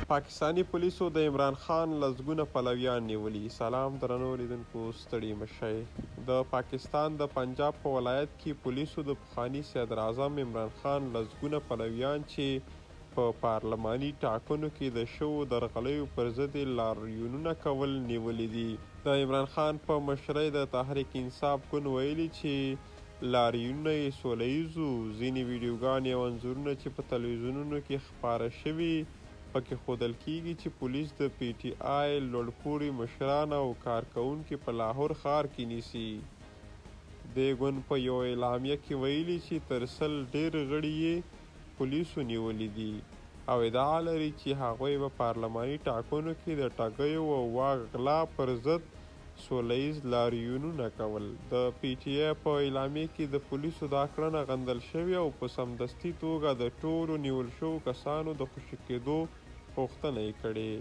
پاکستانی پولیسو د عمران خان لسګونه پلویان نیولي. سلام درنو لیدونکو، ستړي مه شئ. د پاکستان د پنجاب په ولایت کې پولیسو د پخواني صدراعظم عمران خان لسګونه پلویان چې په پارلماني ټاکنو کې د شویو درغلیو پر ضد لاریونونه کول نیولي دي. د عمران خان په مشرۍ د تحریک انصاف ګوند ویلي چې لاریونونه یې سوله ییز وو. ځینې ویډیوګانې او انځورونه چې په تلویزیونونو کې خپاره شوي پکې ښودل کیږي چې پولیس د پی ټي آی لوړپوړي مشران او کارکوونکي په لاهور ښار کې نیسي. دې ګوند په یوه اعلامیه کې ویلي چې تر 100 ډېر غړي یې پولیسو نیولي دي او ادعا لري چې هغوی به پارلماني ټاکنو کې د ټګیو او واک غلا پر ضد سوله ییز لاریونونه کول. د پی ټي آی په اعلامیه کې د پولیسو دا کړنه غندل شوې او په سمدستي توګه د ټولو نیول شوو کسانو د خوشي کېدو غوښتنه یې کړې.